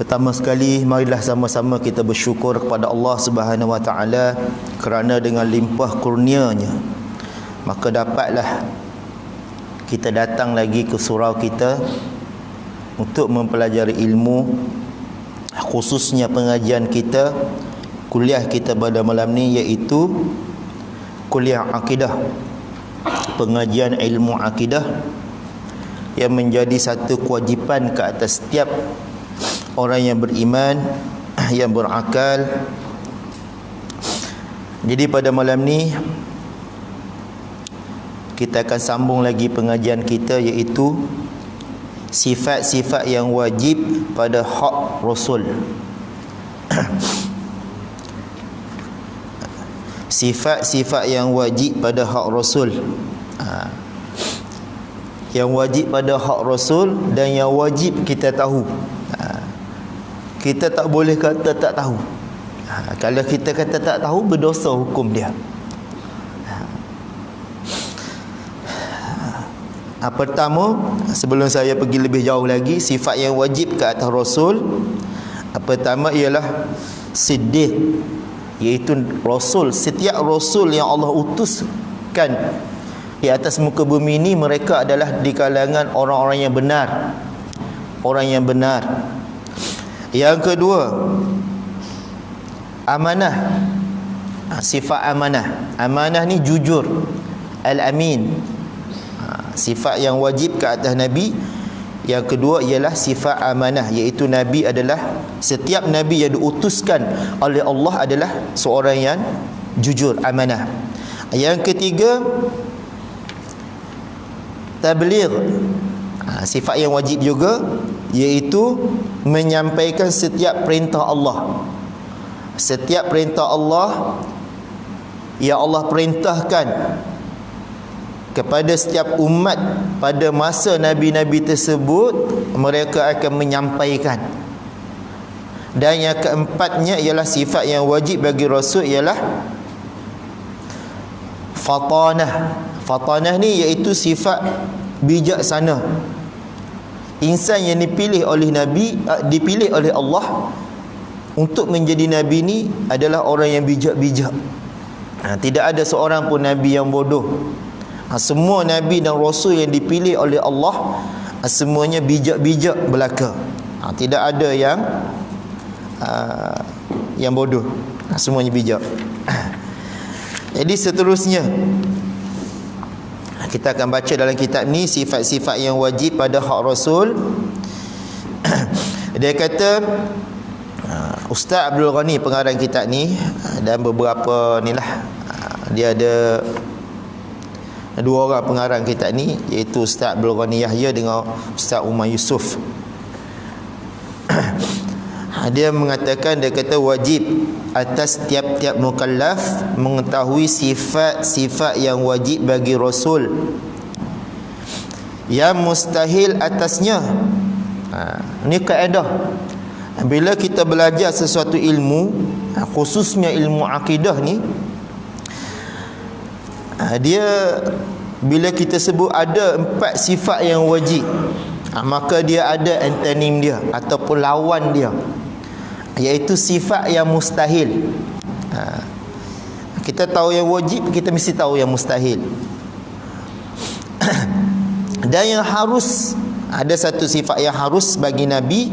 Pertama sekali, marilah sama-sama kita bersyukur kepada Allah Subhanahu Wa Taala kerana dengan limpah kurnia-Nya maka dapatlah kita datang lagi ke surau kita untuk mempelajari ilmu, khususnya pengajian kita, kuliah kita pada malam ni, iaitu kuliah akidah, pengajian ilmu akidah yang menjadi satu kewajipan ke atas setiap orang yang beriman, yang berakal. Jadi pada malam ni kita akan sambung lagi pengajian kita, iaitu sifat-sifat yang wajib pada hak Rasul. Sifat-sifat yang wajib pada hak Rasul. Yang wajib pada hak Rasul dan yang wajib kita tahu. Kita tak boleh kata tak tahu. Kalau kita kata tak tahu, berdosa hukum dia. Pertama, sebelum saya pergi lebih jauh lagi, sifat yang wajib ke atas Rasul, pertama ialah siddiq, iaitu Rasul. Setiap Rasul yang Allah utuskan di atas muka bumi ini, mereka adalah di kalangan orang-orang yang benar. Orang yang benar. Yang kedua, amanah. Sifat amanah. Amanah ni jujur, al-amin. Sifat yang wajib ke atas Nabi. Yang kedua ialah sifat amanah, iaitu Nabi adalah, setiap Nabi yang diutuskan oleh Allah adalah seorang yang jujur, amanah. Yang ketiga, tabligh. Sifat yang wajib juga, iaitu menyampaikan setiap perintah Allah. Setiap perintah Allah yang Allah perintahkan kepada setiap umat pada masa Nabi-Nabi tersebut, mereka akan menyampaikan. Dan yang keempatnya ialah sifat yang wajib bagi Rasul ialah fatanah. Fatanah ni iaitu sifat bijaksana. Insan yang dipilih oleh Nabi, dipilih oleh Allah untuk menjadi Nabi ni adalah orang yang bijak-bijak. Tidak ada seorang pun Nabi yang bodoh. Semua Nabi dan Rasul yang dipilih oleh Allah, semuanya bijak-bijak belaka. Tidak ada yang bodoh. Semuanya bijak. Jadi seterusnya kita akan baca dalam kitab ni sifat-sifat yang wajib pada hak Rasul. Dia kata, Ustaz Abdul Ghani pengarang kitab ni, dan beberapa ni lah, dia ada dua orang pengarang kitab ni, iaitu Ustaz Abdul Ghani Yahya dengan Ustaz Umar Yusof. Dia mengatakan, dia kata wajib atas tiap-tiap mukallaf mengetahui sifat-sifat yang wajib bagi Rasul, yang mustahil atasnya. Ini kaedah. Bila kita belajar sesuatu ilmu, khususnya ilmu akidah ni, dia bila kita sebut ada 4 sifat yang wajib, maka dia ada antonim dia ataupun lawan dia, iaitu sifat yang mustahil. Kita tahu yang wajib, kita mesti tahu yang mustahil. Dan yang harus, ada satu sifat yang harus bagi Nabi.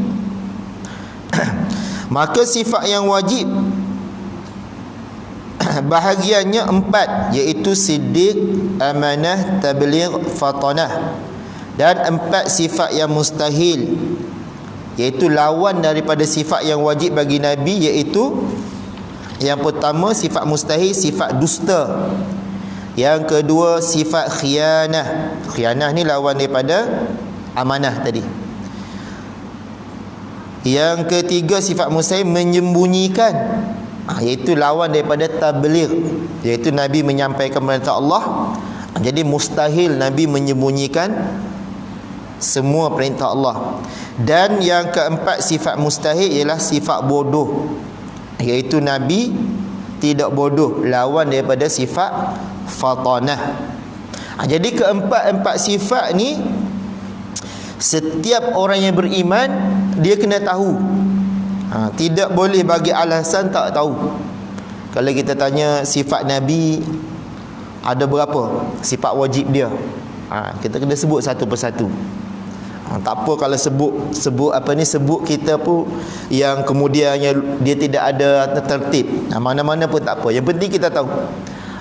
Maka sifat yang wajib bahagiannya 4, iaitu siddiq, amanah, tabligh, fatanah. Dan 4 sifat yang mustahil, iaitu lawan daripada sifat yang wajib bagi Nabi, iaitu yang pertama sifat mustahil, sifat dusta. Yang kedua sifat khianah. Khianah ni lawan daripada amanah tadi. Yang ketiga sifat mustahil, menyembunyikan, iaitu lawan daripada tabligh, iaitu Nabi menyampaikan perintah Allah. Jadi mustahil Nabi menyembunyikan semua perintah Allah. Dan yang keempat sifat mustahil ialah sifat bodoh, iaitu Nabi tidak bodoh, lawan daripada sifat fatanah. Jadi keempat-empat sifat ni, setiap orang yang beriman dia kena tahu. Tidak boleh bagi alasan tak tahu. Kalau kita tanya sifat Nabi ada berapa sifat wajib dia, kita kena sebut satu persatu. Tak apa kalau sebut kita pun yang kemudiannya dia tidak ada tertib. Mana-mana pun tak apa. Yang penting kita tahu.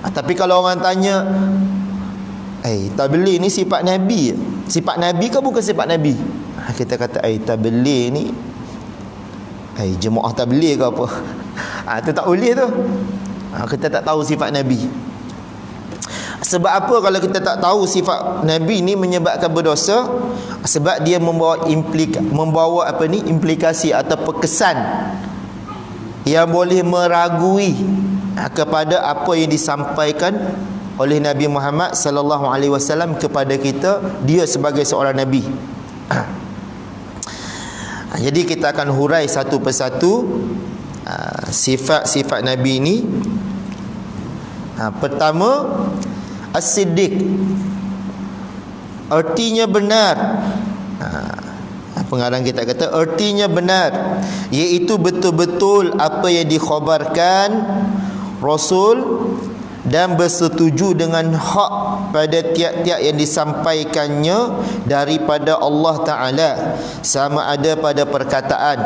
Tapi kalau orang tanya, tabligh ni sifat Nabi. Sifat Nabi ke bukan sifat Nabi? Kita kata tabligh ni jemaah tabligh ke apa? Tu tak boleh tu. Kita tak tahu sifat Nabi. Sebab apa kalau kita tak tahu sifat Nabi ni menyebabkan berdosa? Sebab dia membawa implikasi atau kesan yang boleh meragui kepada apa yang disampaikan oleh Nabi Muhammad sallallahu alaihi wasallam kepada kita, dia sebagai seorang nabi. Jadi kita akan hurai satu persatu sifat-sifat Nabi ini. Pertama, As-Siddiq, artinya benar. Pengarang kita kata artinya benar, iaitu betul-betul apa yang dikhabarkan Rasul dan bersetuju dengan hak pada tiap-tiap yang disampaikannya daripada Allah Ta'ala, sama ada pada perkataan,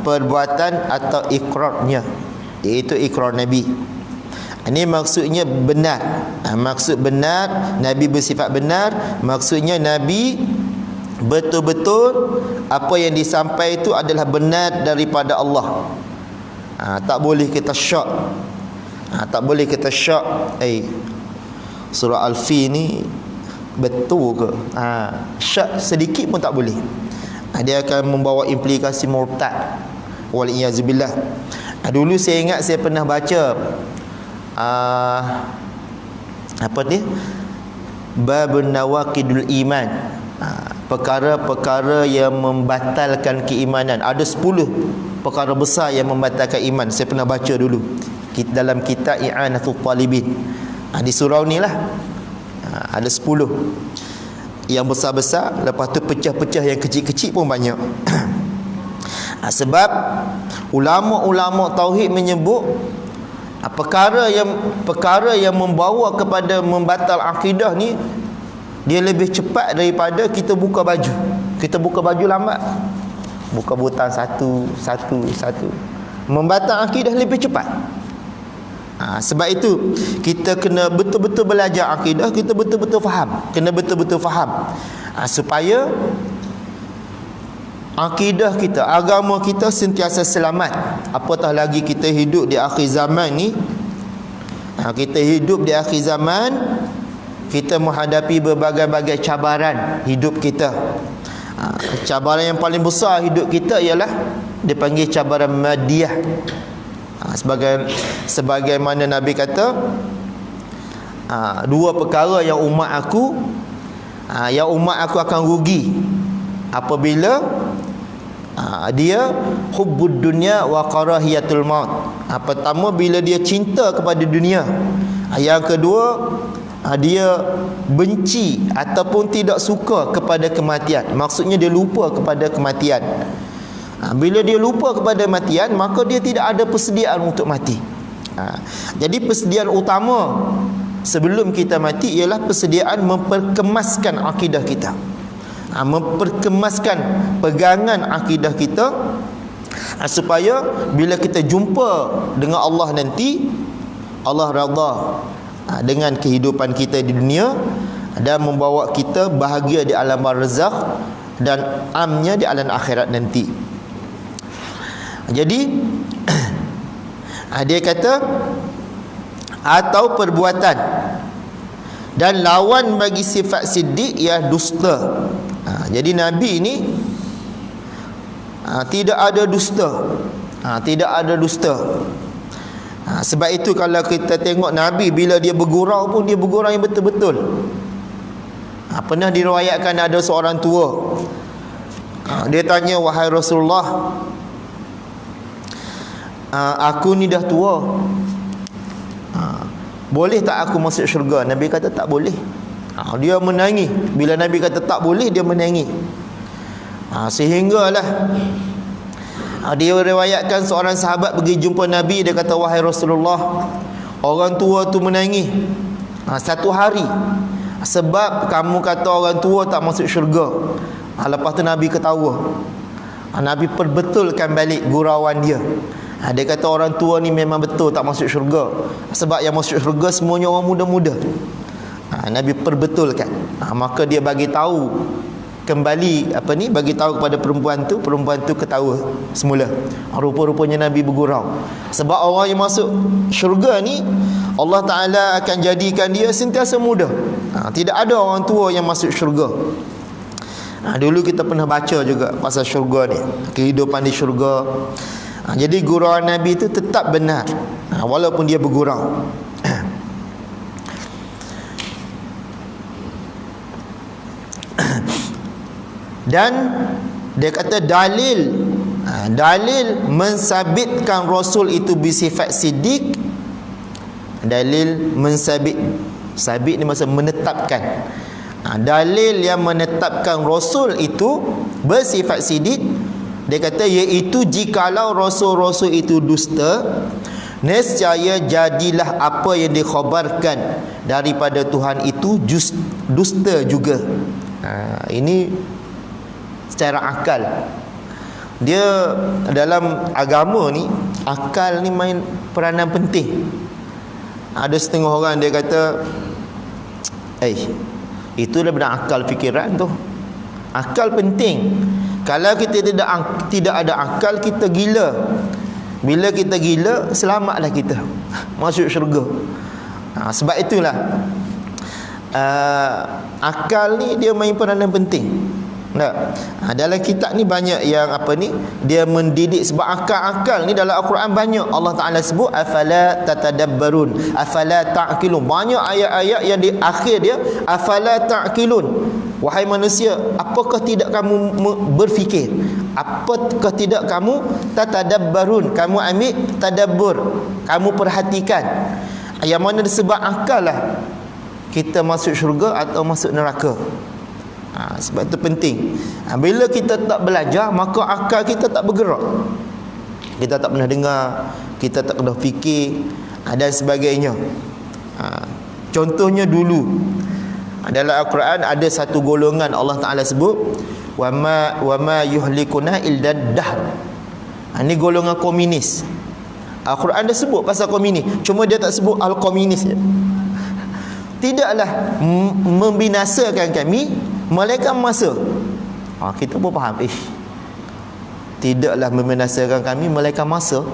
perbuatan atau ikrarnya, iaitu ikrar Nabi. Ini maksudnya benar. Maksud benar, Nabi bersifat benar, maksudnya Nabi betul-betul apa yang disampaikan itu adalah benar daripada Allah. Tak boleh kita syak. Tak boleh kita syak. Surah Al-Fi ni betul ke? Syak sedikit pun tak boleh. Dia akan membawa implikasi murtad. Waliyazubillah. Dulu saya ingat saya pernah baca Babun Nawaqidul Iman, perkara-perkara yang membatalkan keimanan. Ada 10 perkara besar yang membatalkan iman. Saya pernah baca dulu dalam kitab I'anatul Talibin. Di surau ni lah ada 10 yang besar-besar, lepas tu pecah-pecah yang kecil-kecil pun banyak. Sebab ulama-ulama tauhid menyebut perkara yang membawa kepada membatal akidah ni, dia lebih cepat daripada kita buka baju. Kita buka baju lambat, buka butang satu. Membatal akidah lebih cepat. Sebab itu kita kena betul-betul belajar akidah, kita betul-betul faham, supaya akidah kita, agama kita sentiasa selamat. Apatah lagi kita hidup di akhir zaman ni. Kita hidup di akhir zaman, kita menghadapi berbagai-bagai cabaran hidup kita. Cabaran yang paling besar hidup kita ialah dipanggil cabaran madiyah. Sebagaimana Nabi kata, dua perkara yang umat aku akan rugi apabila dia hubbud dunya wa karahiyatul maut. Pertama, bila dia cinta kepada dunia. Yang kedua, dia benci ataupun tidak suka kepada kematian. Maksudnya dia lupa kepada kematian. Bila dia lupa kepada kematian, maka dia tidak ada persediaan untuk mati. Jadi persediaan utama sebelum kita mati ialah persediaan memperkemaskan akidah kita, memperkemaskan pegangan akidah kita, supaya bila kita jumpa dengan Allah nanti, Allah redha dengan kehidupan kita di dunia dan membawa kita bahagia di alam barzakh dan amnya di alam akhirat nanti. Jadi dia kata atau perbuatan, dan lawan bagi sifat siddiq ialah dusta. Jadi Nabi ini tidak ada dusta. Tidak ada dusta. Sebab itu kalau kita tengok Nabi, bila dia bergurau pun dia bergurau yang betul-betul. Pernah diriwayatkan ada seorang tua, dia tanya, wahai Rasulullah, aku ni dah tua, boleh tak aku masuk syurga? Nabi kata tak boleh. Dia menangis. Bila Nabi kata tak boleh, dia menangis. Sehinggalah dia riwayatkan seorang sahabat pergi jumpa Nabi. Dia kata, wahai Rasulullah, orang tua tu menangis satu hari sebab kamu kata orang tua tak masuk syurga. Lepas tu Nabi ketawa. Nabi perbetulkan balik gurauan dia. Dia kata orang tua ni memang betul tak masuk syurga, sebab yang masuk syurga semuanya orang muda-muda. Nabi perbetulkan. Maka dia bagi tahu kembali bagi tahu kepada perempuan tu ketawa semula. Rupa-rupanya Nabi bergurau. Sebab orang yang masuk syurga ni Allah Ta'ala akan jadikan dia sentiasa muda. Tidak ada orang tua yang masuk syurga. Dulu kita pernah baca juga pasal syurga ni, kehidupan di syurga. Jadi gurauan Nabi itu tetap benar walaupun dia bergurau. Dan dia kata dalil mensabitkan Rasul itu bersifat siddiq. Dalil sabit ni maksud menetapkan. Dalil yang menetapkan Rasul itu bersifat siddiq, dia kata iaitu jikalau Rasul-Rasul itu dusta, nescaya jadilah apa yang dikhabarkan daripada Tuhan itu dusta juga. Ini secara akal. Dia dalam agama ni, akal ni main peranan penting. Ada setengah orang dia kata, itu daripada akal fikiran tu. Akal penting. Kalau kita tidak ada akal, kita gila. Bila kita gila, selamatlah kita masuk syurga. Sebab itulah akal ni dia main peranan penting. Dalam kitab ni banyak yang dia mendidik. Sebab akal-akal ni dalam Al-Quran banyak Allah Ta'ala sebut afala tatadabbarun, afala ta'qilun. Banyak ayat-ayat yang di akhir dia afala ta'qilun. Wahai manusia, apakah tidak kamu berfikir? Apakah tidak kamu tatadabbarun, kamu ambil tadabbur, kamu perhatikan? Yang mana disebab akal lah kita masuk syurga atau masuk neraka. Sebab itu penting. Bila kita tak belajar, maka akal kita tak bergerak. Kita tak pernah dengar, kita tak pernah fikir dan sebagainya. Contohnya dulu dalam Al-Quran ada satu golongan Allah Ta'ala sebut wama yuhlikuna illa dahr. Ini golongan komunis. Al-Quran dah sebut pasal komunis, cuma dia tak sebut al-komunis. Tidaklah membinasakan kami melainkan masa. Kita pun faham, tidaklah membinasakan kami melainkan masa.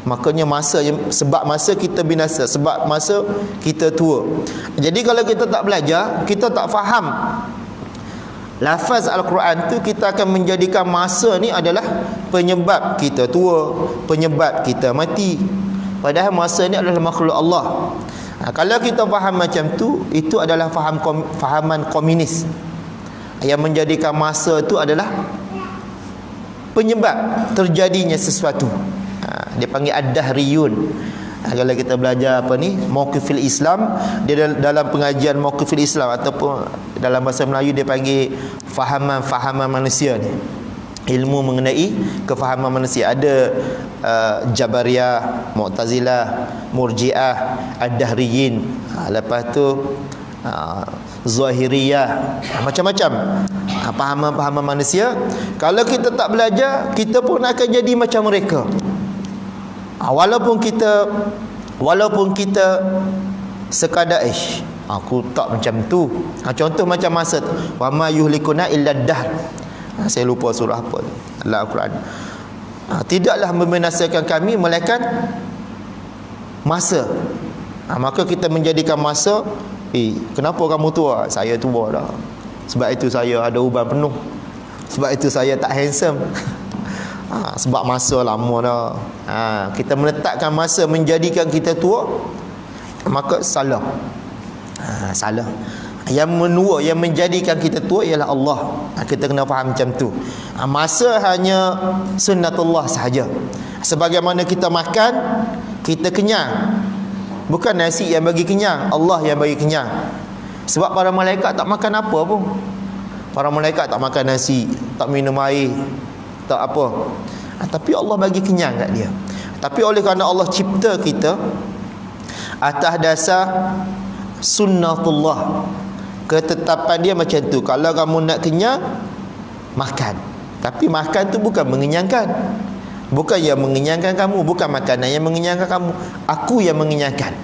Makanya masa sebab masa kita binasa, sebab masa kita tua. Jadi kalau kita tak belajar, kita tak faham lafaz Al-Quran tu, kita akan menjadikan masa ni adalah penyebab kita tua, penyebab kita mati. Padahal masa ni adalah makhluk Allah. Kalau kita faham macam tu, itu adalah fahaman komunis yang menjadikan masa tu adalah penyebab terjadinya sesuatu. Dia panggil ad-dahriyun. Kalau kita belajar mauqifil Islam, dia dalam pengajian mauqifil Islam ataupun dalam bahasa Melayu dia panggil fahaman manusia ni. Ilmu mengenai kefahaman manusia. Ada Jabariyah, Mu'tazilah, Murji'ah, Ad-Dahriyin, lepas tu Zahiriyah, macam-macam fahaman manusia. Kalau kita tak belajar, kita pun akan jadi macam mereka. Walaupun kita sekadar aku tak macam tu. Contoh macam masa tu, wa ma yuhlikuna illa dahr. Saya lupa surah apa dalam Al-Quran. Tidaklah membinasakan kami melainkan masa. Maka kita menjadikan masa, kenapa kamu tua? Saya tua dah. Sebab itu saya ada uban penuh. Sebab itu saya tak handsome. Sebab masa lama dah. Kita meletakkan masa menjadikan kita tua, maka salah. Salah. Yang menua, yang menjadikan kita tua ialah Allah. Kita kena faham macam tu. Masa hanya sunnatullah sahaja. Sebagaimana kita makan, kita kenyang. Bukan nasi yang bagi kenyang, Allah yang bagi kenyang. Sebab para malaikat tak makan apa pun. Para malaikat tak makan nasi, tak minum air, tak apa. Tapi Allah bagi kenyang kat dia. Tapi oleh kerana Allah cipta kita atas dasar sunnatullah, ketetapan dia macam tu. Kalau kamu nak kenyang, makan. Tapi makan tu bukan mengenyangkan. Bukan yang mengenyangkan kamu, bukan makanan yang mengenyangkan kamu. Aku yang mengenyangkan.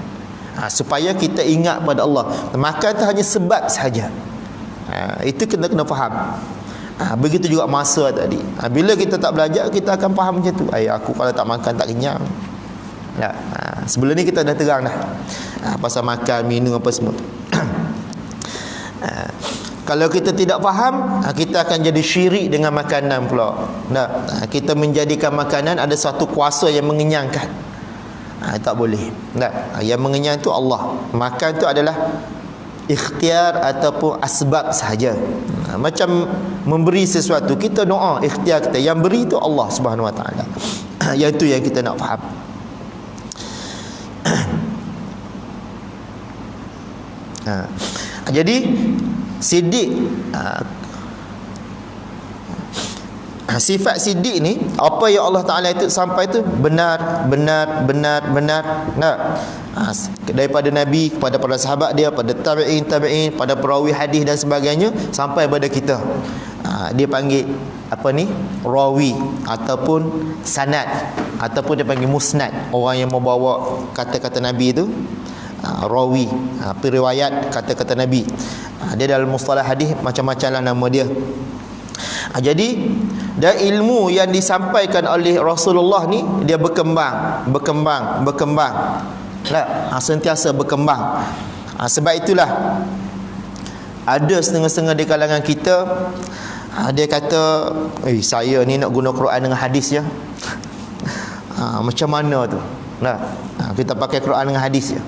Supaya kita ingat pada Allah. Makan tu hanya sebab sahaja. Itu kena faham. Begitu juga masa tadi. Bila kita tak belajar, kita akan faham macam tu. Aku kalau tak makan tak kenyang. Sebelum ni kita dah terang dah. Pasal makan, minum apa semua. Kalau kita tidak faham, kita akan jadi syirik dengan makanan pula. Kita menjadikan makanan ada satu kuasa yang mengenyangkan. Tak boleh. Yang mengenyang tu Allah. Makan tu adalah ikhtiar ataupun asbab sahaja. Macam memberi sesuatu, kita doa, ikhtiar kita. Yang beri tu Allah Subhanahu Wa Taala. Yang tu yang kita nak faham. Jadi siddiq, sifat siddiq ni, apa yang Allah Ta'ala itu sampai tu benar. Daripada Nabi kepada para sahabat dia, pada tabi'in, pada perawi hadis dan sebagainya, sampai pada kita. Dia panggil apa ni? Rawi ataupun sanad, ataupun dia panggil musnad, orang yang membawa kata-kata Nabi itu. Rawi, periwayat kata-kata Nabi. Dia dalam mustalah hadis macam-macam lah nama dia. Jadi dan ilmu yang disampaikan oleh Rasulullah ni, dia berkembang. Sentiasa berkembang. Sebab itulah ada setengah-setengah di kalangan kita, dia kata, saya ni nak guna Quran dengan hadis je. Macam mana tu? Kita pakai Quran dengan hadis je.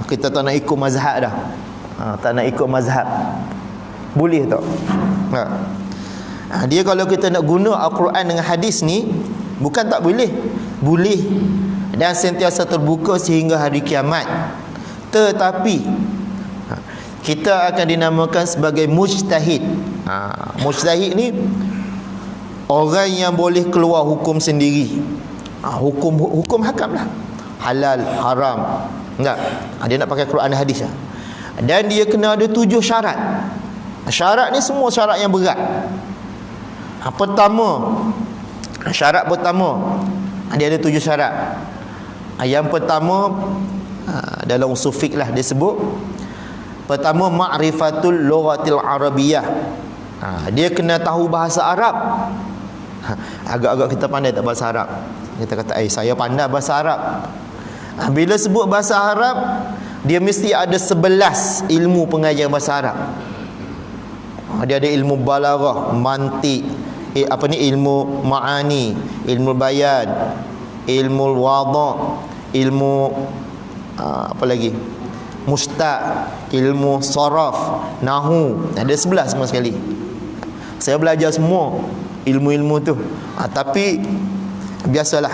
Kita tak nak ikut mazhab dah. Tak nak ikut mazhab. Boleh tak? Dia kalau kita nak guna Al-Quran dengan hadis ni, bukan tak boleh. Boleh. Dan sentiasa terbuka sehingga hari kiamat. Tetapi kita akan dinamakan sebagai mujtahid. Mujtahid ni orang yang boleh keluar hukum sendiri. Hukum hakam lah. Halal, haram. Enggak. Dia nak pakai Quran dan hadis lah. Dan dia kena ada 7 syarat. Syarat ni semua syarat yang berat. Syarat pertama, dia ada 7 syarat. Yang pertama, dalam usul fiqh lah dia sebut, pertama, ma'rifatul lughatil arabiyyah. Dia kena tahu bahasa Arab. Agak-agak kita pandai tak bahasa Arab? Kita kata, saya pandai bahasa Arab. Bila sebut bahasa Arab, dia mesti ada 11 ilmu pengajian bahasa Arab. Dia ada ilmu balaghah, mantik, ilmu ma'ani, ilmu bayan, ilmu wada', ilmu apa lagi? Mustaq, ilmu saraf, nahu. Ada 11 semua sekali. Saya belajar semua ilmu-ilmu tu. Tapi biasalah,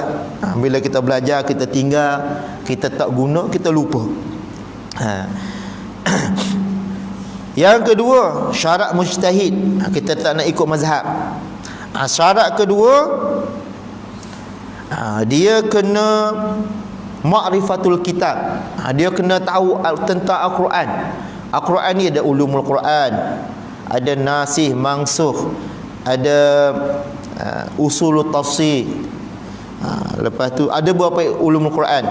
bila kita belajar, kita tinggal, kita tak guna, kita lupa. Yang kedua, syarat mujtahid. Kita tak nak ikut mazhab. Syarat kedua, dia kena ma'rifatul kitab. Dia kena tahu tentang Al-Quran. Al-Quran ni ada ulumul Quran, ada nasih, mansukh, ada usulul tafsir. Lepas tu ada beberapa ulumul Quran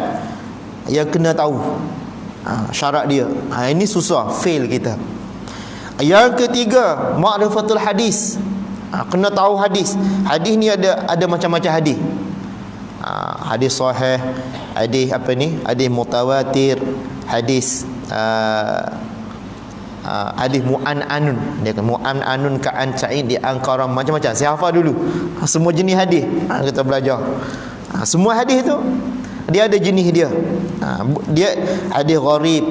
yang kena tahu syarat dia. Ini susah, fail kita. Yang ketiga, ma'rifatul hadis. Kena tahu hadis. Hadis ni ada macam-macam hadis. Hadis sahih, hadis hadis mutawatir, hadis hadis mu'an'anun. Dia kata mu'an'anun ka'an sa'id di angkaram, macam-macam. Saya hafal dulu semua jenis hadis. Kita belajar semua hadis tu, dia ada jenis dia. Dia hadis gharib,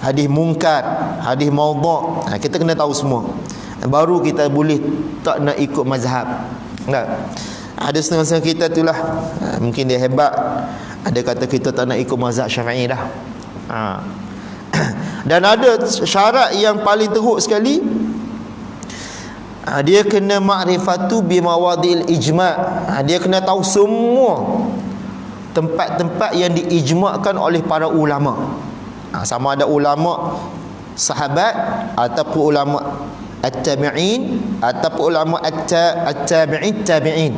hadis munkar, hadis maudhu'. Kita kena tahu semua, baru kita boleh tak nak ikut mazhab. Ada setengah-setengah kita itulah, mungkin dia hebat, ada kata kita tak nak ikut mazhab Syafi'i dah. Dan ada syarat yang paling teruk sekali, Dia kena ma'rifatu bimawadil ijma'. Dia kena tahu semua tempat-tempat yang diijma'kan oleh para ulama. Sama ada ulama sahabat ataupun ulama at-tabi'in ataupun ulama at-tabi'in tabi'in.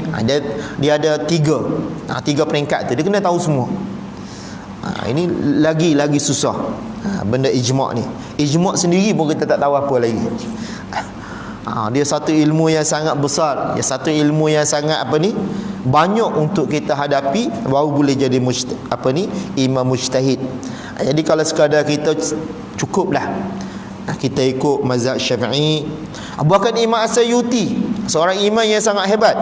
Dia ada tiga peringkat tu. Dia kena tahu semua. Ini lagi susah. Benda ijma' ni. Ijma' sendiri pun kita tak tahu apa lagi. Dia satu ilmu yang sangat besar, dia satu ilmu yang sangat banyak untuk kita hadapi, baru boleh jadi imam mujtahid. Jadi kalau sekadar kita cukuplah kita ikut mazhab Syafi'i. Bahkan Imam As-Suyuti, seorang imam yang sangat hebat,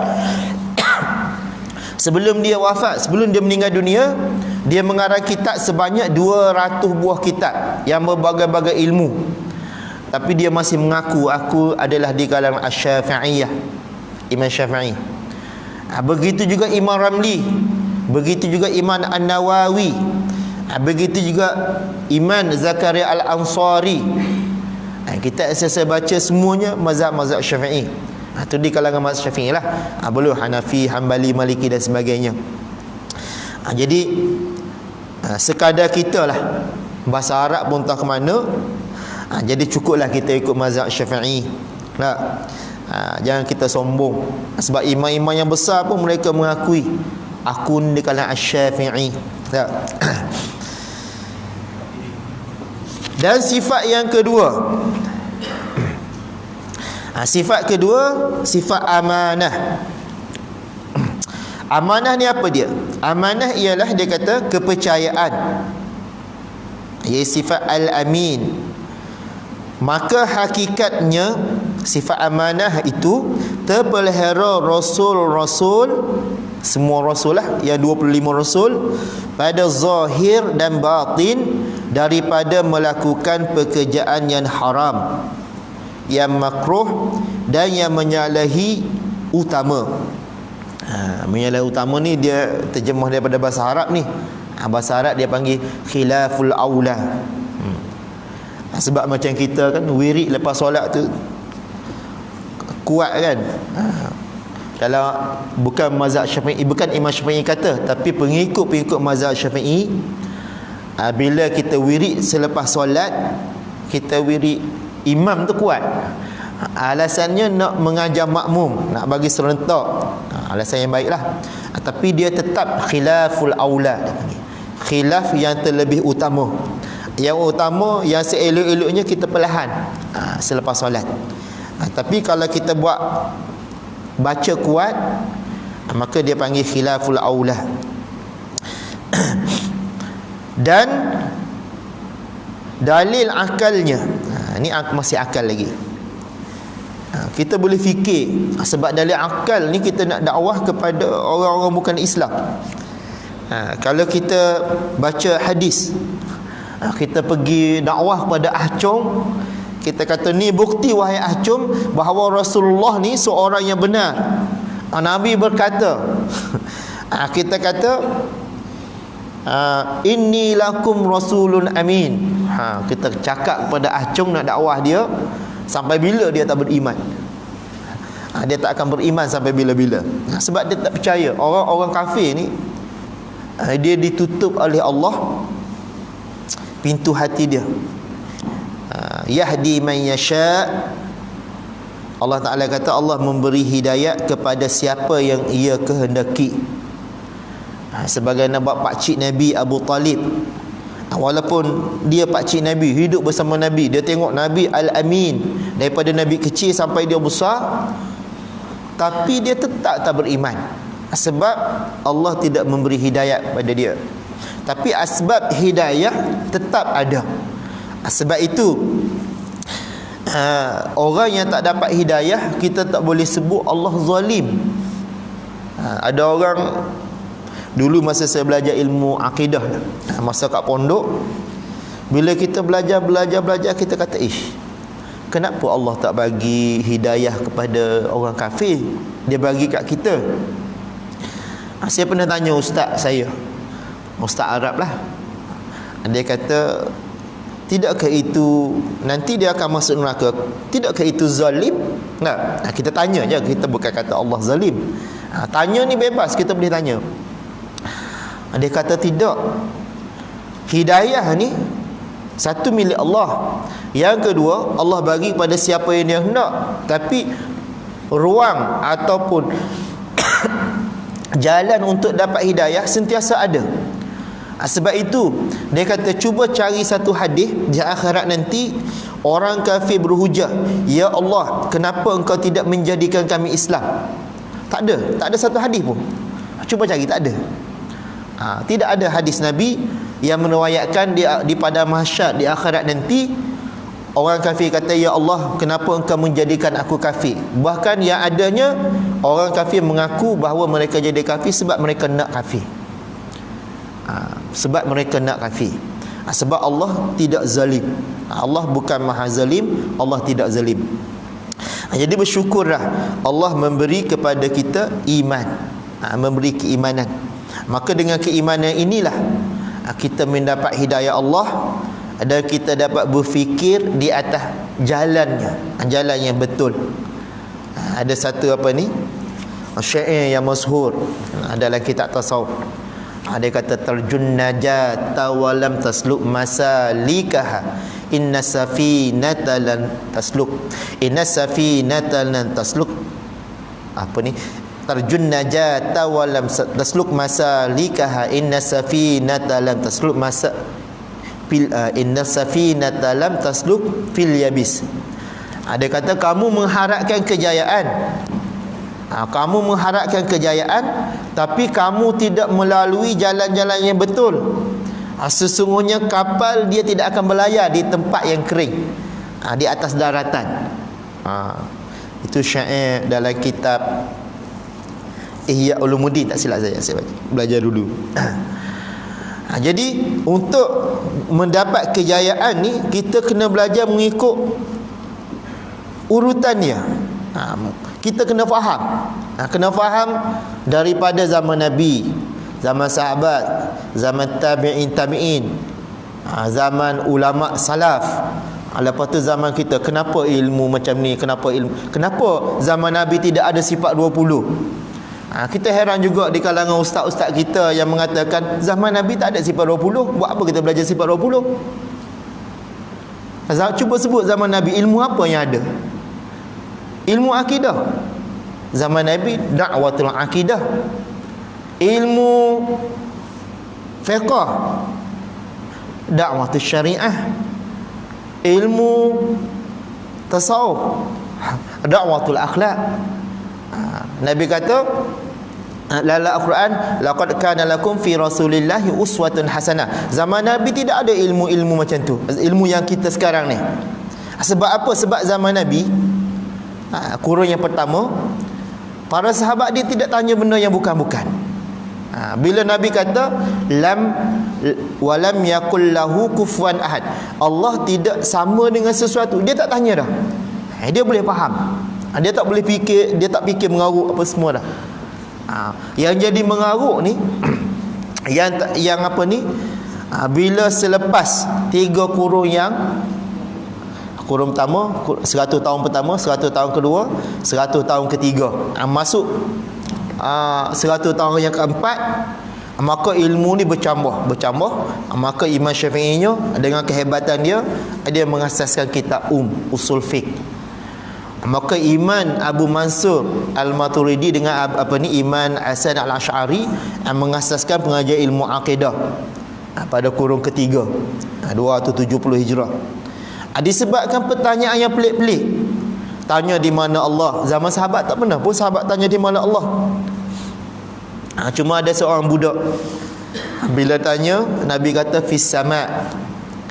sebelum dia wafat, sebelum dia meninggal dunia, dia mengarang kitab sebanyak 200 buah kitab yang berbagai-bagai ilmu. Tapi dia masih mengaku, aku adalah di kalangan Asy-Syafi'iyah, Imam Syafi'i. Begitu juga Imam Ramli, begitu juga Imam An-Nawawi, begitu juga Imam Zakaria Al-Ansari. Kita saya baca semuanya mazhab Syafi'i. Itu di kalangan mazhab Syafi'i lah. Belum Hanafi, Hanbali, Maliki dan sebagainya. Jadi sekadar kita lah, bahasa Arab pun tak ke mana. Jadi cukuplah kita ikut mazhab Syafi'i. Jangan kita sombong. Sebab imam-imam yang besar pun mereka mengakui, aku di kalangan Asy-Syafi'i. Dan sifat yang kedua, sifat kedua, sifat amanah. Amanah ni apa dia? Amanah ialah, dia kata, kepercayaan. Ia sifat al-amin. Maka hakikatnya sifat amanah itu terpelihara rasul-rasul, semua rasul lah, yang 25 rasul, pada zahir dan batin, daripada melakukan pekerjaan yang haram, yang makruh, dan yang menyalahi utama. Menyalahi utama ni dia terjemah daripada bahasa Arab ni. Bahasa Arab dia panggil khilaful aula. Sebab macam kita kan, wirid lepas solat tu kuat kan. Kalau bukan mazhab Syafi'i, bukan Imam Syafi'i kata, tapi pengikut-pengikut mazhab Syafi'i, bila kita wirid selepas solat, kita wirid imam tu kuat. Alasannya nak mengajar makmum, nak bagi serentak. Alasan yang baiklah. Tapi dia tetap khilaful aula, khilaf yang terlebih utama. Yang utama, yang seelok-eloknya kita perlahan selepas solat. Tapi kalau kita buat baca kuat, maka dia panggil khilaful aula. Dan dalil akalnya, ni masih akal lagi. Kita boleh fikir, sebab dalil akal ni kita nak dakwah kepada orang-orang bukan Islam. Kalau kita baca hadis, kita pergi dakwah kepada Ahcom, kita kata, ni bukti wahai Ahcom bahawa Rasulullah ni seorang yang benar. Nabi berkata, kita kata, inni lakum rasulun amin. Kita cakap kepada Ahcom nak dakwah dia, sampai bila dia tak beriman. Dia tak akan beriman sampai bila-bila. Sebab dia tak percaya. Orang kafir ni, dia ditutup oleh Allah pintu hati dia. Yahdi man yasha. Allah Ta'ala kata, Allah memberi hidayat kepada siapa yang ia kehendaki. Sebagaimana pakcik Nabi Abu Talib, walaupun dia pakcik Nabi, hidup bersama Nabi, dia tengok Nabi Al-Amin daripada Nabi kecil sampai dia besar, tapi dia tetap tak beriman. Sebab Allah tidak memberi hidayat pada dia. Tapi asbab hidayah tetap ada. Sebab itu orang yang tak dapat hidayah, kita tak boleh sebut Allah zalim. Ada orang, dulu masa saya belajar ilmu akidah, masa kat pondok, bila kita belajar, kita kata, kenapa Allah tak bagi hidayah kepada orang kafir, dia bagi kat kita? Saya pernah tanya ustaz saya, ustaz Arab lah. Dia kata, Tidakkah itu nanti dia akan masuk neraka? Tidakkah itu zalim? Nah, kita tanya je, kita bukan kata Allah zalim. Tanya ni bebas, kita boleh tanya. Dia kata tidak. Hidayah ni satu milik Allah. Yang kedua, Allah bagi kepada siapa yang dia hendak. Tapi ruang ataupun jalan untuk dapat hidayah sentiasa ada. Sebab itu dia kata cuba cari satu hadis di akhirat nanti orang kafir berhujah, ya Allah, kenapa engkau tidak menjadikan kami Islam? Tak ada satu hadis pun. Cuba cari, tak ada. Tidak ada hadis Nabi yang meriwayatkan di pada mahsyar di akhirat nanti orang kafir kata, ya Allah, kenapa engkau menjadikan aku kafir? Bahkan yang adanya orang kafir mengaku bahawa mereka jadi kafir sebab mereka nak kafir. Sebab mereka nak kafir. Sebab Allah tidak zalim. Allah bukan maha zalim, Allah tidak zalim. Jadi bersyukurlah Allah memberi kepada kita iman, memberi keimanan. Maka dengan keimanan inilah kita mendapat hidayah Allah dan kita dapat berfikir di atas jalannya, jalan yang betul. Ada satu apa ni, syair yang masyhur dalam kitab tasawuf. Dia kata tarjun najata wa lam tasluk masalikaha inna safinata lan tasluk apa ni, tarjun najata wa lam tasluk masalikaha inna safinata lam tasluk inna safinata lam tasluk fil yabis. Dia kata kamu mengharapkan kejayaan, kamu mengharapkan kejayaan, tapi kamu tidak melalui jalan-jalan yang betul. Sesungguhnya kapal dia tidak akan berlayar di tempat yang kering, di atas daratan. Itu syair dalam kitab Ihya Ulumuddin, tak silap saya belajar dulu. Jadi untuk mendapat kejayaan ni kita kena belajar mengikut urutannya. Kita kena faham. Kena faham daripada zaman Nabi, zaman sahabat, zaman tabi'in, zaman ulama salaf. Lepas tu zaman kita, kenapa ilmu macam ni? Kenapa zaman Nabi tidak ada sifat 20? Kita heran juga di kalangan ustaz-ustaz kita yang mengatakan zaman Nabi tak ada sifat 20. Buat apa kita belajar sifat 20? Cuba sebut zaman Nabi, ilmu apa yang ada? Ilmu akidah. Zaman Nabi da'watul akidah, ilmu fiqh, da'watul syariah, ilmu tasawuf, da'watul akhlak. Nabi kata dalam Al-Quran, laqad kana lakum fi rasulillahi uswatun hasanah. Zaman Nabi tidak ada ilmu-ilmu macam tu, ilmu yang kita sekarang ni. Sebab apa? Sebab zaman Nabi, kurun yang pertama, para sahabat dia tidak tanya benda yang bukan-bukan. Bila Nabi kata walam yakul lahu kufuwan ahad, Allah tidak sama dengan sesuatu, dia tak tanya dah. Dia boleh faham. Dia tak boleh fikir, dia tak fikir mengaruk apa semua dah. Yang jadi mengaruk ni yang apa ni, bila selepas 3 kurun yang kurun pertama, 100 tahun pertama, 100 tahun kedua, 100 tahun ketiga, masuk 100 tahun yang keempat, maka ilmu ni bercambah. Maka Imam Syafi'inya dengan kehebatan dia mengasaskan kitab usul fiqh. Maka Iman Abu Mansur Al-Maturidi dengan Iman Hasan Al-Asy'ari mengasaskan pengajian ilmu akidah pada kurun ketiga, 270 Hijrah. Disebabkan pertanyaan yang pelik-pelik. Tanya di mana Allah. Zaman sahabat tak pernah pun sahabat tanya di mana Allah. Cuma ada seorang budak, bila tanya, Nabi kata fis sama'.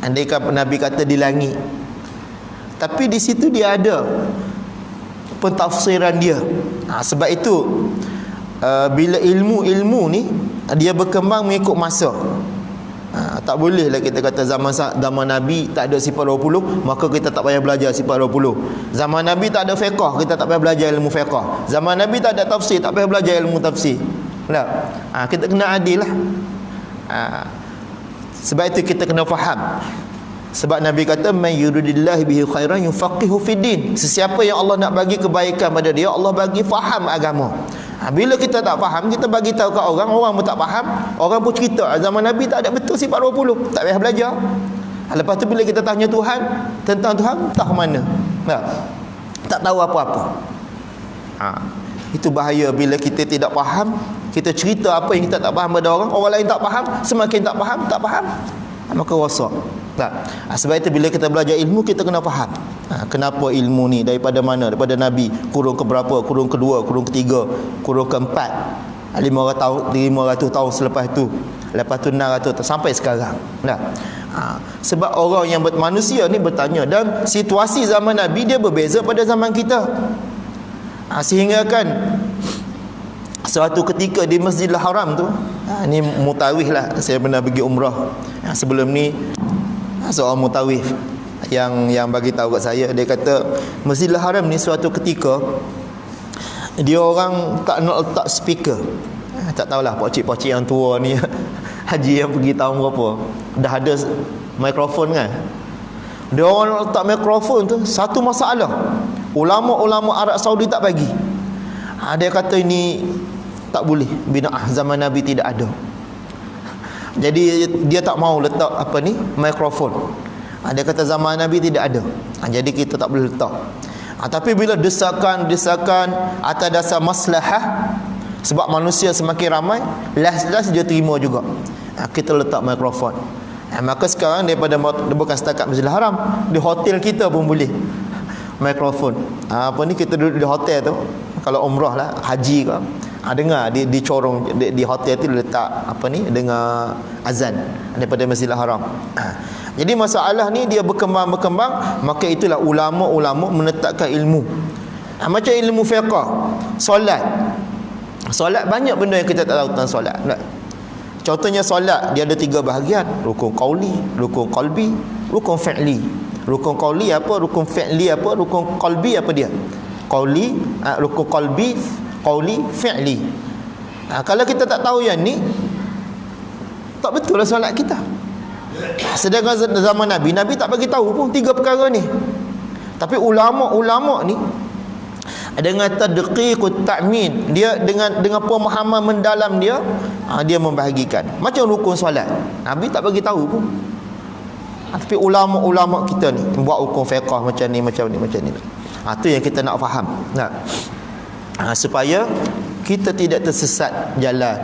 Andaikan Nabi kata di langit. Tapi di situ dia ada pentafsiran dia. Sebab itu bila ilmu ni dia berkembang mengikut masa. Tak boleh lah kita kata zaman Nabi tak ada sifat 20, maka kita tak payah belajar sifat 20. Zaman Nabi tak ada fiqh, kita tak payah belajar ilmu fiqh. Zaman Nabi tak ada tafsir, tak payah belajar ilmu tafsir. Tak? Kita kena adil lah. Sebab itu kita kena faham. Sebab Nabi kata man yuridillahu bihi khairan yufaqihu fiddin. Sesiapa yang Allah nak bagi kebaikan pada dia, Allah bagi faham agama. Bila kita tak faham, kita bagi tahu kat orang, orang pun tak faham, orang pun cerita zaman Nabi tak ada betul sifat 20, tak payah belajar. Lepas tu bila kita tanya Tuhan tentang Tuhan, tak mana. Tak tahu apa-apa. Itu bahaya bila kita tidak faham, kita cerita apa yang kita tak faham pada orang lain tak faham, semakin tak faham, maka rosak. Sebab itu bila kita belajar ilmu, kita kena faham kenapa ilmu ni daripada mana, daripada Nabi, kurun ke berapa, kurun kedua, kurun ketiga, kurun keempat, 500 tahun selepas tu, lepas tu 600 sampai sekarang. Sebab orang yang manusia ni bertanya, dan situasi zaman Nabi dia berbeza pada zaman kita. Sehingga kan suatu ketika di Masjidil Haram tu, ni mutawif lah, saya pernah pergi umrah sebelum ni. Seorang mutawif yang bagi tahu kat saya, dia kata Masjidil Haram ni suatu ketika dia orang tak nak letak speaker. Tak tahulah pakcik-pakcik yang tua ni haji yang pergi tahun berapa, dah ada mikrofon kan. Dia orang nak letak mikrofon tu, satu masalah ulama-ulama Arab Saudi tak bagi. Dia kata ini tak boleh, bid'ah, zaman Nabi tidak ada. Jadi dia tak mau letak mikrofon. Dia kata zaman Nabi tidak ada. Jadi kita tak boleh letak. Tapi bila desakan atas dasar maslahah, sebab manusia semakin ramai, last dia terima juga. Kita letak mikrofon. Maka sekarang daripada bukan setakat Masjidil Haram, di hotel kita pun boleh mikrofon. Kita duduk di hotel tu, kalau umrah lah, haji ke, dengar di corong di hotel tu letak dengar azan daripada Masjidil Haram. Jadi masalah ni dia berkembang, maka itulah ulama-ulama menetapkan ilmu. Macam ilmu fiqh, solat banyak benda yang kita tak tahu tentang solat. Contohnya solat dia ada 3 bahagian, rukun qauli, rukun qalbi, rukun fi'li. Rukun qauli apa, rukun fi'li apa, rukun qalbi apa dia? Qauli, rukun qalbi, qauli, fi'li. Kalau kita tak tahu yang ni, tak betul lah solat kita. Sedangkan zaman Nabi tak bagi tahu pun 3 perkara ni. Tapi ulama-ulama ni dengan tadqiqut ta'min, dia dengan pemahaman mendalam dia membahagikan. Macam rukun solat, Nabi tak bagi tahu pun. Tapi ulama-ulama kita ni buat hukum fiqh macam ni. Itu yang kita nak faham. Supaya kita tidak tersesat jalan.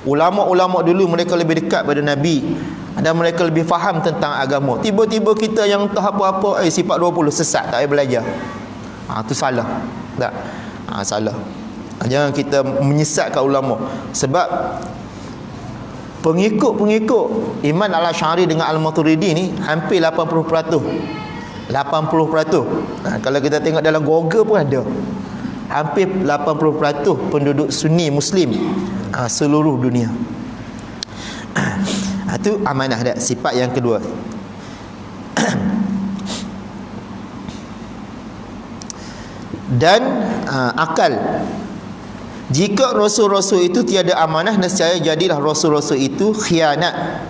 Ulama-ulama dulu mereka lebih dekat pada Nabi dan mereka lebih faham tentang agama. Tiba-tiba kita yang tak apa-apa, sifat 20 sesat, tak payah belajar. Itu salah. Salah. Jangan kita menyesatkan ulama. Sebab pengikut Iman Al-Asy'ari dengan Al-Maturidi ni hampir 80%. Kalau kita tengok dalam Google pun ada. Hampir 80% penduduk Sunni Muslim seluruh dunia. Itu amanah dah, sifat yang kedua. Dan akal. Jika rasul-rasul itu tiada amanah, nescaya jadilah rasul-rasul itu khianat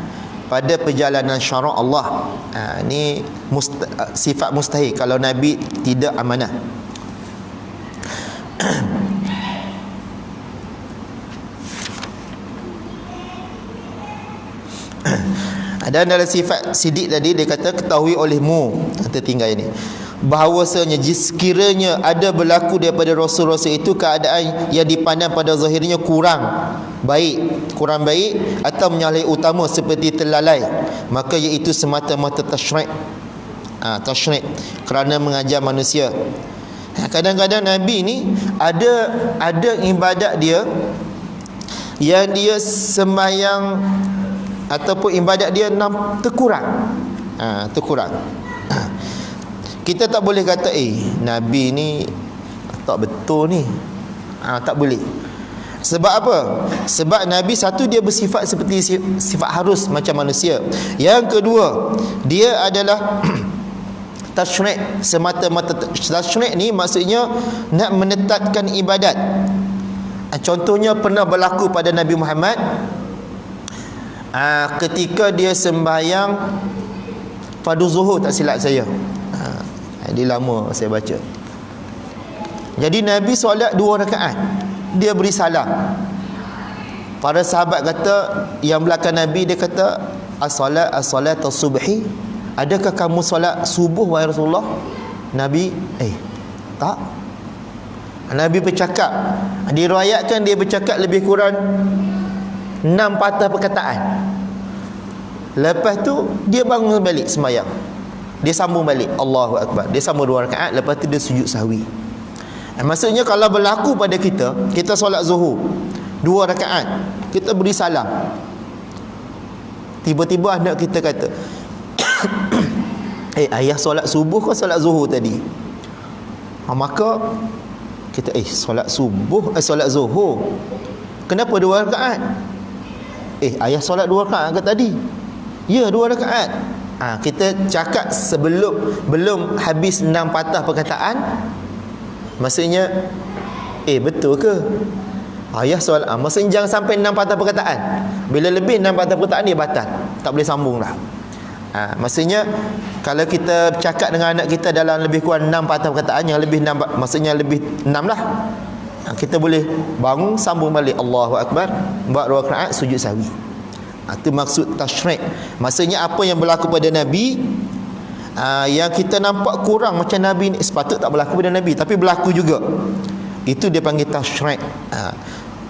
pada perjalanan syarak Allah. Ini sifat mustahil kalau Nabi tidak amanah. Dan dalam sifat sidik tadi dia kata ketahui olehmu, tertinggal ini, bahawasanya sekiranya ada berlaku daripada rasul-rasul itu keadaan yang dipandang pada zahirnya kurang baik atau menyalahi utama seperti terlalai, maka iaitu semata-mata tasyrik kerana mengajar manusia. Kadang-kadang Nabi ni ada ibadat dia yang dia sembahyang ataupun ibadat dia terkurang. Kita tak boleh kata Nabi ni tak betul ni. Tak boleh. Sebab apa? Sebab Nabi satu, dia bersifat seperti sifat harus macam manusia. Yang kedua, dia adalah tasyrik, semata-mata tasyrik ni maksudnya nak menetapkan ibadat. Contohnya pernah berlaku pada Nabi Muhammad ketika dia sembahyang fardu zuhur tak silap saya. Dia lama saya baca. Jadi Nabi solat 2 rakaat, dia beri salam. Para sahabat kata, yang belakang Nabi, dia kata, as-salat as-subhi, adakah kamu solat subuh wahai Rasulullah? Nabi tak. Nabi bercakap, diriwayatkan dia bercakap lebih kurang 6 patah perkataan. Lepas tu dia bangun balik sembahyang, dia sambung balik Allahu Akbar, dia sambung 2 rakaat, lepas tu dia sujud sahwi. Maksudnya kalau berlaku pada kita solat zuhur 2 rakaat, kita beri salam, tiba-tiba anak kita kata ayah solat subuh ke solat zuhur tadi? Maka kita solat subuh, solat zuhur, kenapa 2 rakaat? Ayah solat 2 rakaat ke tadi? Ya, 2 rakaat. Kita cakap belum habis 6 patah perkataan, maksudnya betul ke? Ayah solat, maksudnya jangan sampai 6 patah perkataan. Bila lebih 6 patah perkataan, dia batal, tak boleh sambung lah. Maksudnya kalau kita cakap dengan anak kita dalam lebih kurang 6 patah perkataan, yang lebih 6, maksudnya lebih 6 lah, kita boleh bangun, sambung balik Allahu Akbar, buat 2 rakaat, sujud sahwi. Itu maksud tasyrik. Maksudnya apa yang berlaku pada Nabi, yang kita nampak kurang macam Nabi ni, sepatut tak berlaku pada Nabi, tapi berlaku juga, itu dia panggil tasyrik.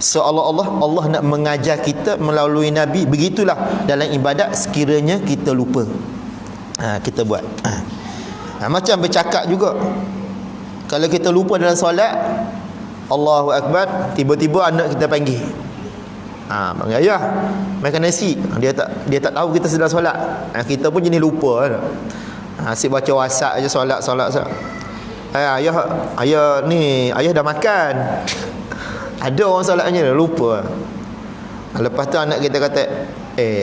Seolah-olah Allah nak mengajar kita melalui Nabi. Begitulah dalam ibadat, sekiranya kita lupa, kita buat. Macam bercakap juga, kalau kita lupa dalam solat Allahu Akbar, tiba-tiba anak kita panggil, panggil ayah, makan nasi. Dia tak tahu kita sedang solat. Kita pun jenis lupa kan. Asyik baca WhatsApp aja, solat. Ayah ni, ayah dah makan. Ada orang solatnya lupa. Lepas tu anak kita kata,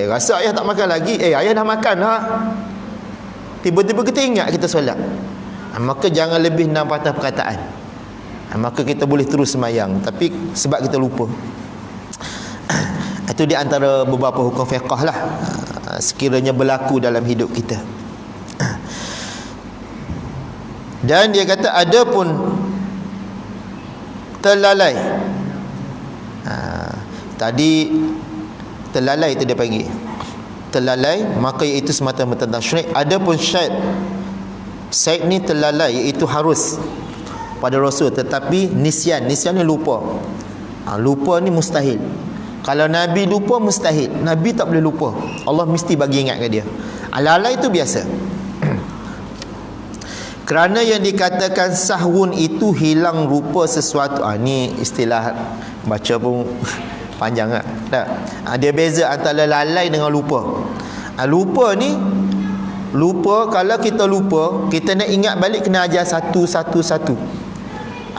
rasa ayah tak makan lagi. Ayah dah makan ha. Tiba-tiba kita ingat kita solat. Maka jangan lebih 6 patah perkataan. Maka kita boleh terus sembahyang, tapi sebab kita lupa. Itu di antara beberapa hukum fiqh lah, sekiranya berlaku dalam hidup kita. Dan dia kata ada pun terlalai. Tadi terlalai itu dia panggil terlalai, maka iaitu semata-mata tasyrik. Ada pun syaid ni terlalai, iaitu harus pada Rasul, tetapi nisyan ni lupa. Lupa ni mustahil. Kalau Nabi lupa, mustahil. Nabi tak boleh lupa, Allah mesti bagi ingat ke dia. Lalai itu biasa. Kerana yang dikatakan sahwun itu hilang rupa sesuatu. Ni istilah baca pun panjang tak? Dia beza antara lalai dengan lupa. Lupa ni, kalau kita lupa, kita nak ingat balik, kena ajar satu.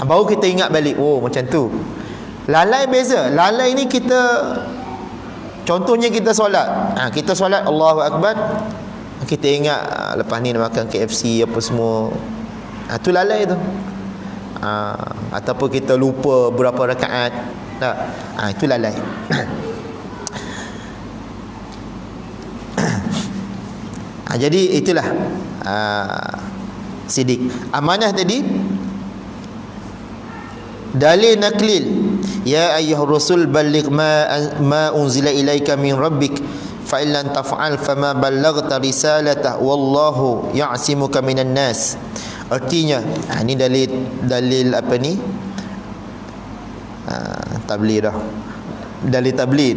Baru kita ingat balik, macam tu. Lalai beza. Lalai ni kita, contohnya kita solat, kita solat Allahu Akbar, kita ingat lepas ni nak makan KFC apa semua, tu lalai tu. Ataupun kita lupa berapa rakaat, itu lalai. Jadi itulah sidik. Amanah tadi, dalil naklil, ya ayyuhar rasul balligh ma unzila ilaika min rabbik fa illam taf'al fama ballaghta risalatah wallahu ya'simuka minan nas. Artinya, ini dalil apa ni? Tabligh dah. Dalil tabligh,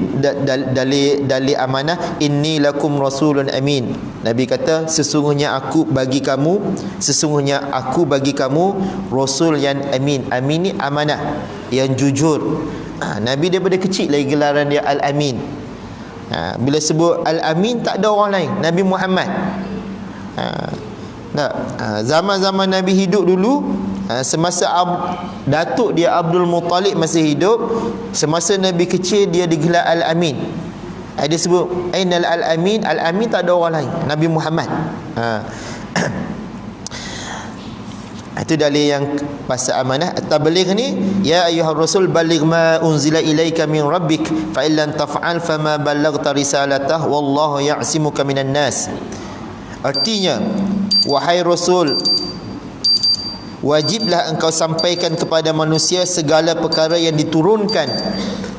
dalil amanah. Inni lakum rasulun amin. Nabi kata, sesungguhnya aku bagi kamu rasul yang amin. Amin ni amanah, yang jujur. Nabi daripada kecil lagi gelaran dia Al-Amin. Bila sebut Al-Amin, tak ada orang lain, Nabi Muhammad. Zaman-zaman Nabi hidup dulu, semasa datuk dia Abdul Muttalib masih hidup, semasa Nabi kecil, dia digelar Al-Amin. Dia sebut Ainal Al-Amin. Al-Amin tak ada orang lain, Nabi Muhammad. Itu dalil yang pasal amanah. Tabligh ni, ya ayyuhar rasul balligh ma unzila ilaika min rabbik fa illam taf'al fama ballaghta risalatah wallahu ya'simuka minan nas. Artinya, wahai Rasul, wajiblah engkau sampaikan kepada manusia segala perkara yang diturunkan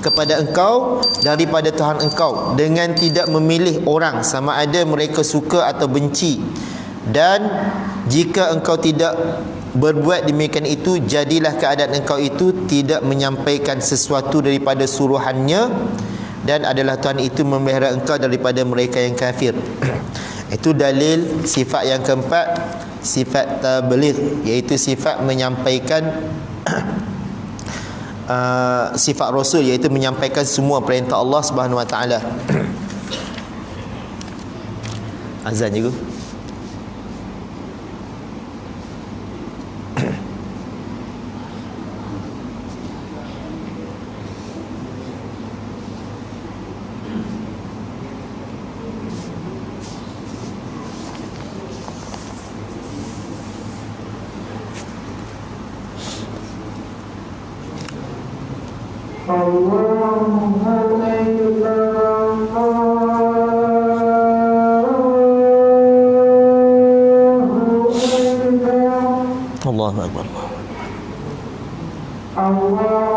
kepada engkau daripada Tuhan engkau, dengan tidak memilih orang sama ada mereka suka atau benci. Dan jika engkau tidak berbuat demikian itu, jadilah keadaan engkau itu tidak menyampaikan sesuatu daripada suruhannya, dan adalah Tuhan itu memelihara engkau daripada mereka yang kafir. Itu dalil sifat yang keempat, sifat tabligh, iaitu sifat menyampaikan sifat Rasul, iaitu menyampaikan semua perintah Allah Subhanahu Wa Taala. Azan juga. Allahu Akbar. Allahu Akbar. Allah.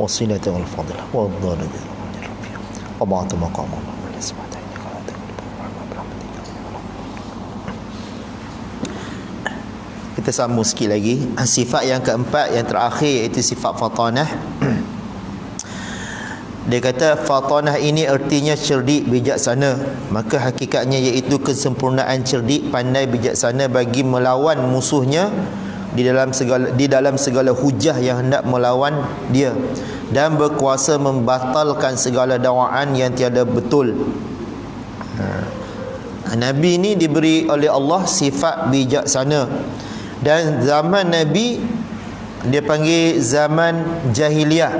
وصلة والفضل والضالة وبعث مقام الله من السماء إنك لا تكذب Kita sambung sikit lagi. Sifat yang keempat, yang terakhir, iaitu sifat fatanah. Dia kata fatanah ini artinya cerdik, bijaksana. Maka hakikatnya iaitu kesempurnaan cerdik, pandai, bijaksana bagi melawan musuhnya di dalam segala hujah yang hendak melawan dia, dan berkuasa membatalkan segala dakwaan yang tiada betul. Nabi ni diberi oleh Allah sifat bijaksana. Dan zaman Nabi dia panggil zaman jahiliah.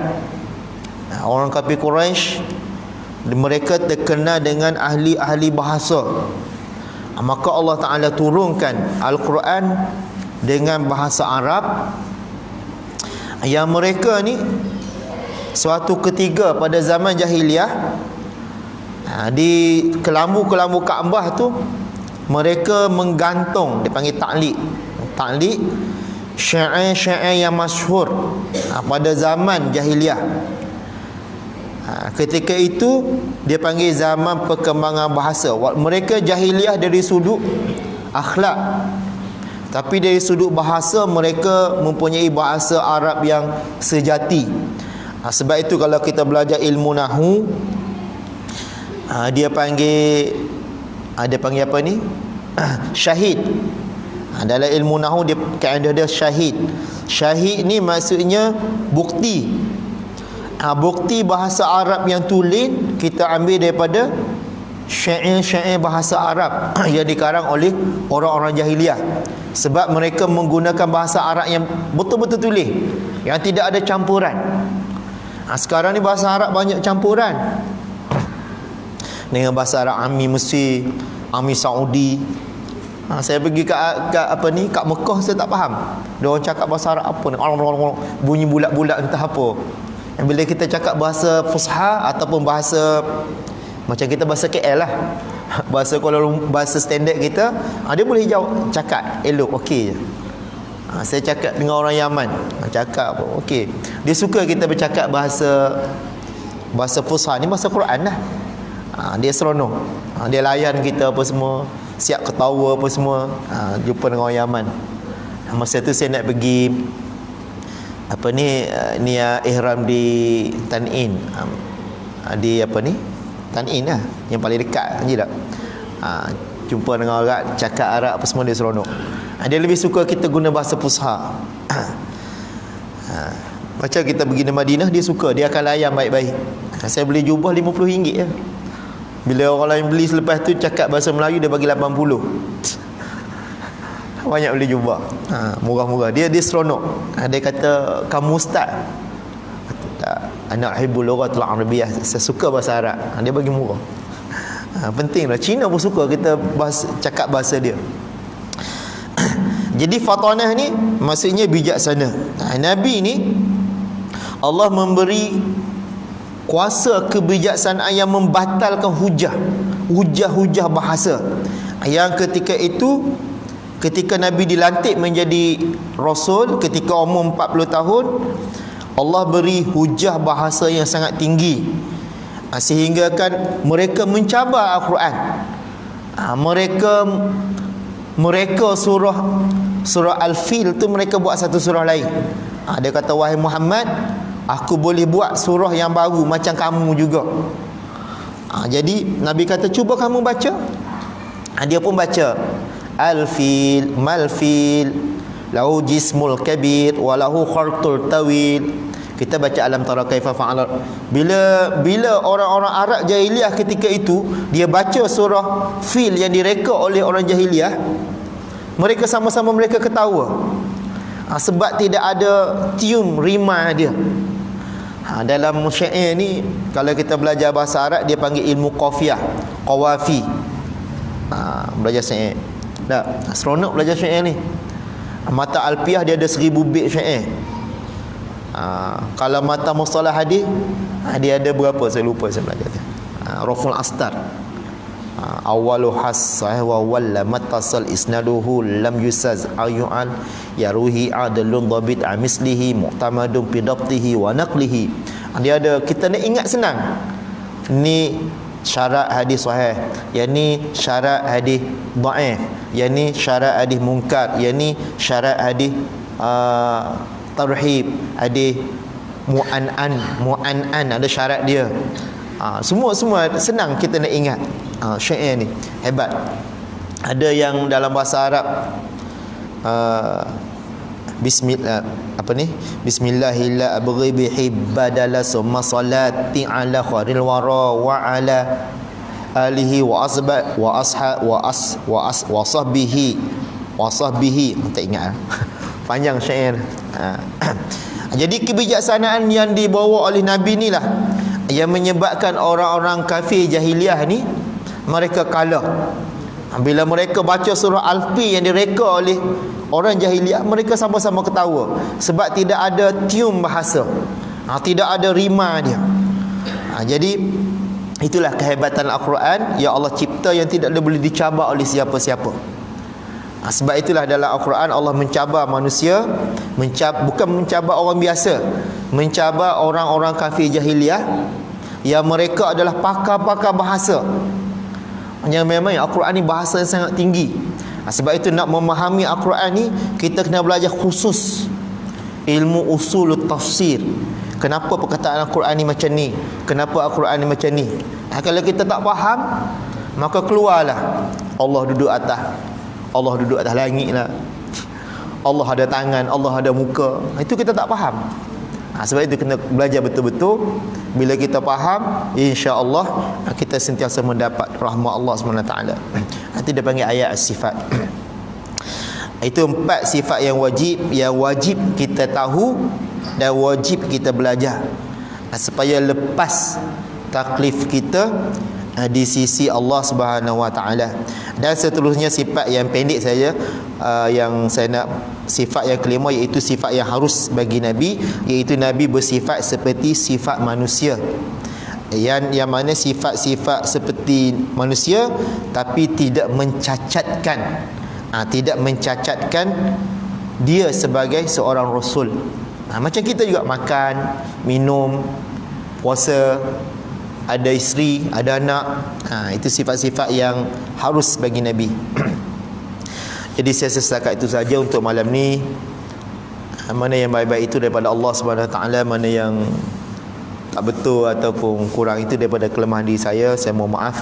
Orang kafir Quraisy, mereka terkenal dengan ahli-ahli bahasa. Maka Allah Ta'ala turunkan Al-Quran dengan bahasa Arab, yang mereka ni suatu ketika pada zaman jahiliah, di kelambu-kelambu Kaabah tu mereka menggantung, dipanggil ta'liq, syair-syair yang masyhur pada zaman jahiliah. Ketika itu dia panggil zaman perkembangan bahasa. Mereka jahiliah dari sudut akhlak, tapi dari sudut bahasa mereka mempunyai bahasa Arab yang sejati. Sebab itu kalau kita belajar ilmu nahwu, dia panggil apa ni? Syahid. Dalam ilmu nahwu dia kaedah dia syahid. Syahid ni maksudnya bukti. Bukti bahasa Arab yang tulen kita ambil daripada syair-syair bahasa Arab yang dikarang oleh orang-orang jahiliah. Sebab mereka menggunakan bahasa Arab yang betul-betul tulen, yang tidak ada campuran. Sekarang ni bahasa Arab banyak campuran, dengan bahasa Arab Ami Mesir, Ami Saudi. Saya pergi kat Mekah, saya tak faham dia orang cakap bahasa Arab apa ni, bunyi bulat-bulat entah apa. Bila kita cakap bahasa Fusha ataupun bahasa macam kita bahasa KL lah, bahasa Kuala Lumpur, bahasa standard kita, dia boleh jawab, cakap elok, okey je. Saya cakap dengan orang Yaman, cakap okey. Dia suka kita bercakap bahasa Fusha ni, bahasa Quran lah. Dia seronok. Dia layan kita apa semua, siap ketawa apa semua. Jumpa dengan orang Yaman. Masa tu saya nak pergi ihram di Tan'in. Di Tan'in lah, yang paling dekat je tak. Jumpa dengan orang cakap Arab apa semua, dia seronok. Dia lebih suka kita guna bahasa Fusha. Macam kita pergi di Madinah, dia suka, dia akan layan baik-baik. Saya beli jubah RM50 je. Bila orang lain beli selepas tu cakap bahasa Melayu, dia bagi 80. Banyak beli jubah. Murah-murah. Dia seronok. Dia kata, kamu ustaz? Tak, ana uhibbul lughatul arabiyyah. Saya suka bahasa Arab. Dia bagi murah. Pentinglah. Cina pun suka kita cakap bahasa dia. Jadi fatanah ni maksudnya bijaksana. Nabi ni Allah memberi kuasa kebijaksanaan yang membatalkan hujah bahasa. Yang ketika itu, ketika Nabi dilantik menjadi Rasul, ketika umur 40 tahun, Allah beri hujah bahasa yang sangat tinggi, sehingga kan mereka mencabar Al-Quran. Mereka surah Al-Fil tu mereka buat satu surah lain. Dia kata, wahai Muhammad, aku boleh buat surah yang baru macam kamu juga. Jadi Nabi kata, cuba kamu baca. Dia pun baca. Al-fil, mal-fil, lahu jismul kabir, walahu khartul tawil. Kita baca alam tara kaifa fa'ala. Bila orang-orang Arab jahiliah ketika itu dia baca surah Fil yang direka oleh orang jahiliah, mereka sama-sama mereka ketawa. Sebab tidak ada tium rima dia. Dalam syair ni, kalau kita belajar bahasa Arab, dia panggil ilmu qafiyah, qawafi. Belajar syair. Tak, seronok belajar syair ni. Mata alfiah dia ada 1000 bait syair. Kalau mata mustalah hadis, dia ada berapa saya lupa, saya belajar tu. Raful astar, awalu hasah wa walla matasal isnaduhu lam yusaz ayu'al yaruhi adalun dhabit amislihi mu'tamadun fi dabtihi wa naqlihi. Dia ada, kita nak ingat senang. Ni syarat hadis sahih, yang ni syarat hadis dhaif, yang ni syarat hadis munkar, yang ni syarat hadis tarhib, hadis mu'an'an ada syarat dia. Semua senang kita nak ingat. Syair ni hebat. Ada yang dalam bahasa Arab Bismillahillah abghi bihi badala summa salati ala khairil wara wa ala alihi wa sahbihi. Tak ingat. Panjang syair. Jadi kebijaksanaan yang dibawa oleh Nabi ni lah yang menyebabkan orang-orang kafir jahiliah ni mereka kalah. Bila mereka baca surah Al-Fi yang direka oleh orang jahiliah, mereka sama-sama ketawa sebab tidak ada tium bahasa, tidak ada rima dia. Jadi itulah kehebatan Al-Quran yang Allah cipta, yang tidak boleh dicabar oleh siapa-siapa. Sebab itulah dalam Al-Quran Allah mencabar manusia, bukan mencabar orang biasa, mencabar orang-orang kafir jahiliah yang mereka adalah pakar-pakar bahasa. Yang memang Al-Quran ni bahasa yang sangat tinggi. Sebab itu nak memahami Al-Quran ni kita kena belajar khusus ilmu usul tafsir. Kenapa perkataan Al-Quran ni macam ni? Kenapa Al-Quran ni macam ni? Kalau kita tak faham, maka keluarlah Allah duduk atas langit lah, Allah ada tangan, Allah ada muka. Itu kita tak faham. Sebab itu kena belajar betul-betul. Bila kita faham, insya-Allah kita sentiasa mendapat rahmat Allah SWT. Nanti dia panggil ayat sifat. Itu 4 sifat yang wajib kita tahu dan wajib kita belajar supaya lepas taklif kita di sisi Allah Subhanahu Wa Taala. Dan seterusnya sifat yang pendek saja, yang saya nak, sifat yang kelima, iaitu sifat yang harus bagi Nabi, iaitu Nabi bersifat seperti sifat manusia. Yang mana sifat-sifat seperti manusia tapi tidak mencacatkan, tidak mencacatkan dia sebagai seorang rasul. Macam kita juga makan, minum, puasa, ada isteri, ada anak. Itu sifat-sifat yang harus bagi Nabi. Jadi saya setakat itu saja untuk malam ni. Mana yang baik-baik itu daripada Allah Subhanahu Wa Taala, mana yang tak betul ataupun kurang itu daripada kelemahan diri saya mohon maaf.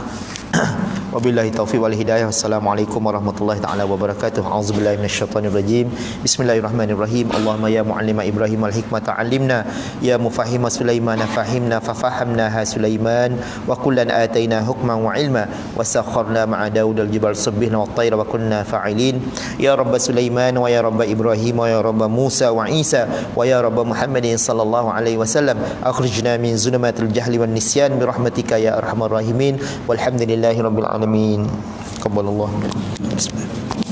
Wabillahi taufiq wal hidayah. Wassalamualaikum warahmatullahi taala wabarakatuh. Auzubillahi minasyaitonir rajim. Bismillahirrahmanirrahim. Allahumma ya muallima Ibrahim al hikmata 'allimna, ya mufahhima Sulaiman fahimna fafahamnaha Sulaiman, wa kullan ataina hukman wa ilma, wa sakharna ma'a Daud al jibal subbihna wat tayra wa kunna fa'ilin. Ya rabb Sulaiman wa ya rabb Ibrahim wa ya rabb Musa wa Isa wa ya rabb Muhammadin sallallahu alaihi wasallam, akhrijna min zulumatil jahli wan nisyan bi rahmatika ya arhamar rahimin. Walhamdulillahi rabbil alamin. Qabbalallahu. Bismillah.